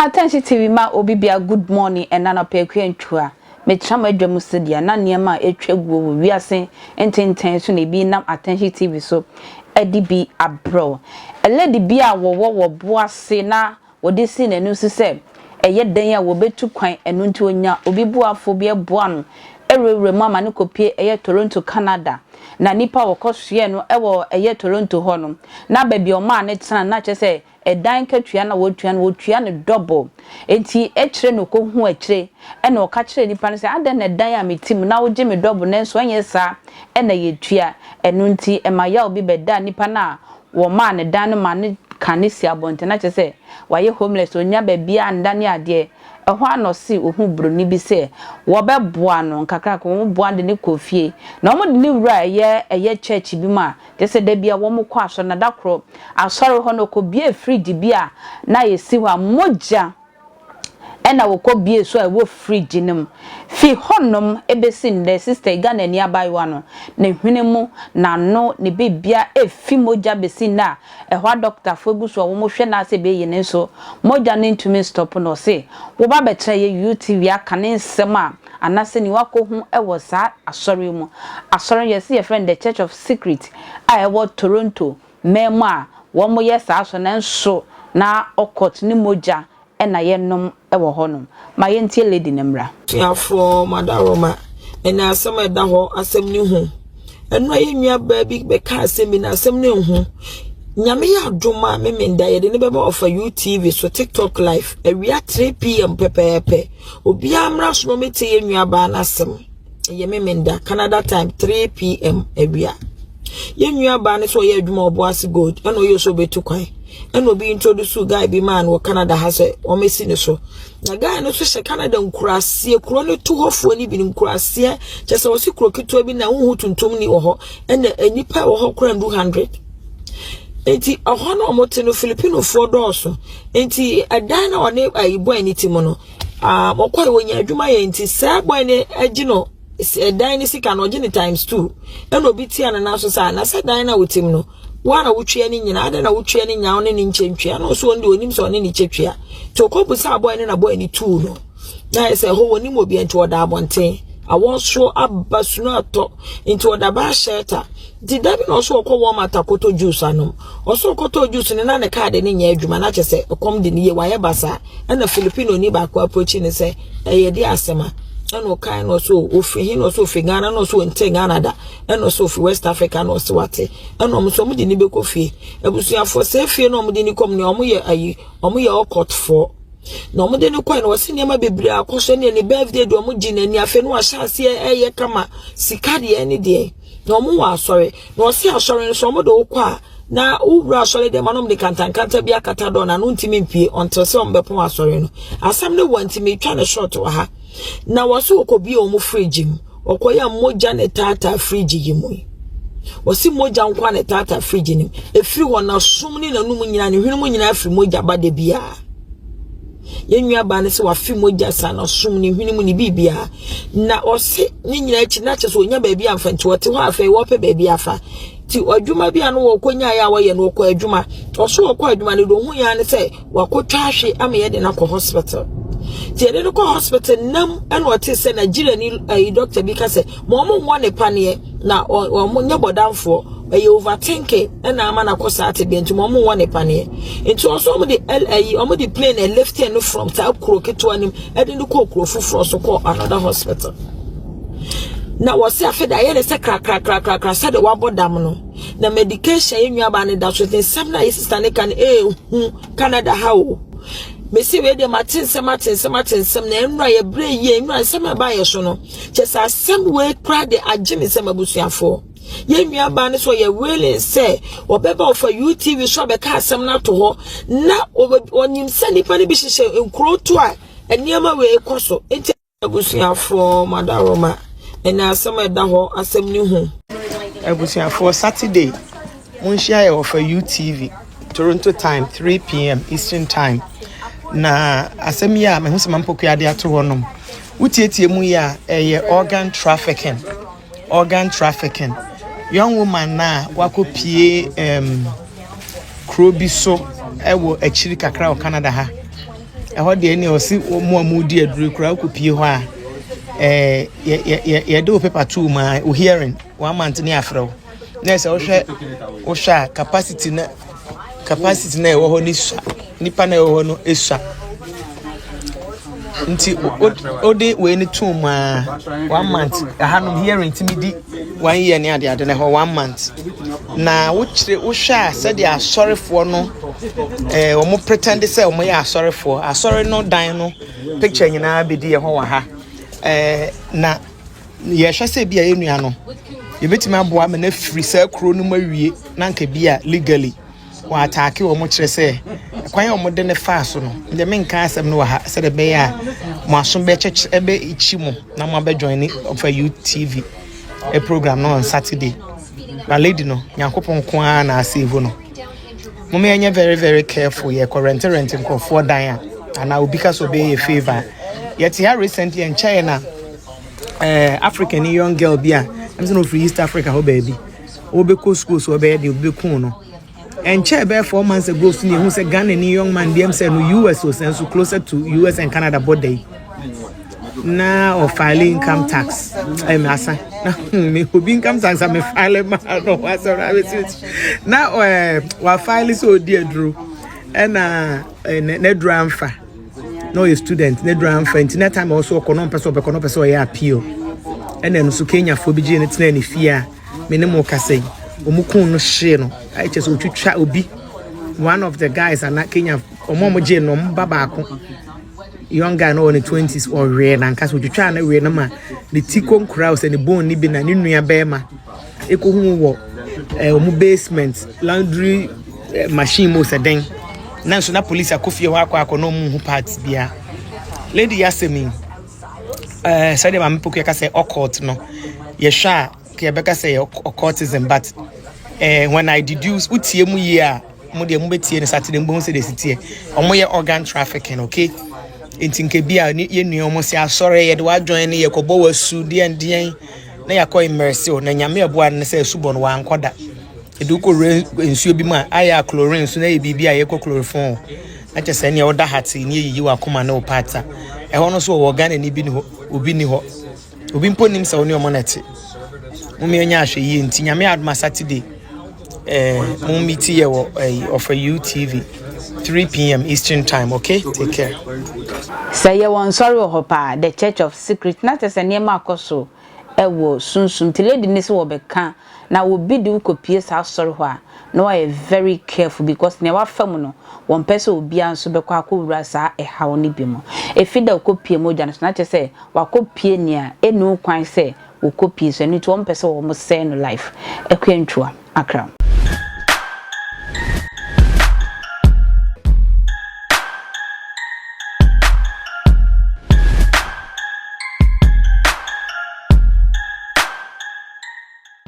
Attention TV ma obi bia good morning and nana pe kwentwa me chama adwamu sedia na niema etwegu wiase ententen so na bi nam attention TV so edi bi abro eledi bi a wo boase na wode si nanu se eye dan a wo betu kwan enu nti onya obi buafo bi eboa no ewrewre mama ne kopie eye Toronto Canada na nipa wokosue no ewo eye Toronto ho no na baby o ma ne tena na chese edan katua na wotua no double enti ekire no ko hu akire e na o ka kire nipa no se adan na dan a metim na wo me double na so anye sa e na yetua enu nti e ma ya obi beda nipa na wo ma ne dan no ma ne kanisi abonte na chese waye homeless onya baby andane ade ehwo anosi ohu broni bi se wo beboa no kakra ko wo boa de ne kofie na wo de ne wura eye church bi ma dese da bia wo mkọ aso na dakro asori ho no ko bia fridge bia na yesi wa moja ena wo ko bia so a wo fridge nim fi honom ebesi nde sister Ghana ni abayiwa no ne hwene mu na no ne bibia efi moja besi na ehwa doctor fogu so wo mo hwe na se be yi ne so moja ne ntumi stop no se wo ba betra ye UTV aka ne nsem a anase ni wako hu ewo sa asori mu asori ye se friend the Church of Secret a ewo Toronto mema wo mo ye sa so na nso na okot ni moja ena yenom ewo honum ma yentie lady nemra afọ madaroma ena asem eda ho asem ni hu enu aye nua ba bi be ka asem na asem ni hu nyame ya doma me menda ye de ne beba ofa UTV so TikTok live ewia 3 pm pepepe obi amra so no mete ye nua ba na asem ye me menda Canada time 3 pm ewia ye nua ba ne so ye adwuma oboase gold eno ye so betu kwan eno bi introduce guy bi man wo Canada ha se o mesi ne so na guy no so she Canada nkurasie kuro ne tu hofo ni bi nkurasie chese wo si kuro keto bi na hu tuntum ni wo ho ena enipa wo ho kura 200 enti oho no mote no Filipino fo doso enti adan na one ayibo aniti mo no okwai wonya adwuma ye enti sa boy ne agino dan ni sika no gini times 2 eno bi tia na so sa na sa dan na wotim no wana wutwe ni nyina ada na wutwe ni nya one ni nchentwea no so ndi onim so one ni chetwea to ko bu sa boy ni na boy ni 2 no na ese ho woni mo bi enti oda abonten awon so abasuno ato enti oda ba shelter di dabi no so ko wo mata koto juice anom oso koto juice ni na ne card ni nya adwuma na chese kom de ni ye waye basa na Filipino ni ba ko approach ni se ye di asema eno kai no so ofi no so ofi Ghana no so nte Ghana da eno so ofi West Africa no so wate eno mo so mo di ni be kofi ebusuafo se fie no mo di ni kom ni omo ye ayi omo ye okot for no mo de ni kwai no wase niam bebre akoso ne ni birthday do mo gi na ni afe no ahase eye kama sikade ene de no mo wa asore no se asore so mo do kwa na ubra asore de manom de kantankanta bia kata do na no ntimi mpie until se ombepon asore no asam ne wantimi twa na short wa ha na waso okobi o mu fridge mu okoya moja ne tata fridge yimu wasi moja nkwa ne tata fridge nim efiri wona som ni nanum nyina ne hwenu nyina afiri moja bade bia yenua ba ne se wafi moja sa na som ni hwenu ni bibia na osi ni nyina echi na cheso onya ba bia amfanti wote ho afa wo pe ba bia afa ti adwuma bia no wokonya ya wo ye no okọ adwuma oso okọ adwuma ne do hu ya ne se wakotwa ahwe ama ye de na ko hospital tiede no ko hospital nam eno ote se Nigeria ni doctor bi ka se mo mo ne pane na mo nya bodamfo e over 10k ena ama na ko sa ate bi nti mo mo ne pane nti oso mo de LAE o mo de plane and left no from tap kro keto anim e de no ko kro fufuro so ko another hospital na wose afeda ye ne se kra sa de wabodam no na medication enua ba ne da so tin sam na sister ne kan Canada how Messi we de matin sem na enra ye bre ye enra sem ba ye so no chesa sem we kra de agime sem abusuafo ye nua ba ne so ye really say obeba for UTV so be ka sem na to ho na onim se nipa ne bi hihye enkro to a eniama we ekoso enti abusuafo madaroma ena sem eda ho asem ni hu abusuafo Saturday munhia ye for UTV Toronto time 3 pm Eastern time na asem ya me husema mpoku ade ato honom wutietie mu ya organ trafficking young woman na wakopie krobi so ewo achiri kakra o Canada ha ho de ni o si mo amudi aduru kura ko pie ho a ye do paper 2 ma o hearing 1 month ni afro na se wo hwa capacity na e wo ho ni sha nipa na e wo ho no esha nti odi we ni 2 ma 1 month ahanum hearing timidi 1 year ni ade na ho 1 month na wo hwa se de asorefo no omo pretend say omo ya asorefo asore no dan no picture nyina bedi ye ho wa ha na ye hwa se bia enua no ye betima aboa me na free say kro no mawie na nka bia legally wa attack wo mo kire say kwan omo de ne fast no de me nka asem no wa ha se de be ya mo aso be church ebe ichi mo na mo be join for UTV a program no on Saturday ba lady no nyankopon ko na save no mo me anya very very careful ye renting for dan and I will because obey a favor yet here recently in China African young girl bia I'm saying from East Africa ho baby obeko school so be dey obeko no and chair be 4 months ago so who say Ghanaian young man dem say no US so sense closer to US and Canada border now or filing income tax I'm asa me obi income tax am file ma no was now we file so dear drew and ne dramfa no a student ne dramfa internet time also kono person ya appeal and then so Kenya for biji ne tena ne fia me ne mo kasai omukun no hye no I just otwitwa obi one of the guys and Kenya omo je no baba ko young guy no in the 20s or rare and cast with try na we na ma the tikon crowds and the bone ni bi na nua bema eko hu wo omu basement laundry machine mo se den na so na police akofie ho akwa no mu hu parts bia lady yasemi say dem am poku say occult no ye sha ke be ka say occultism but when I deduce utie mu ye a mo de mo betie ne Saturday mbo se de sitie omo ye organ trafficking okay intinke bia ye nua omo se asore ye de wa join ne ye kobo wasu de na yakọ immerse o na nyame eboa ne se subo no wa ankoda eduko nsuo bi ma aya chlorine so na ye bibia ye ko chloroform na chese ne oda hati ne yiyi wa koma na opata ho no so wo Ghana ni bi ni ho obi ni ho obi mpo nim se oni omo na ti mo me anya ahwe yi nti nyame adma Saturday mo meet ye wo of a UTV 3 p.m. Eastern time, okay? Take care. Say you want sorry hopa the Church of Secret not as a name akoso ewo sunsun ti lady ni se wo beka na wo bi di ukopie sa sorry hwa no I very careful because ne wa fam no one person obi anso bekwa akowura sa ehawo ni bi mo efida ukopie moja na chese wa kopie nia enu kwan se ukopie so ni to one person wo mo say no life ekwentwa akram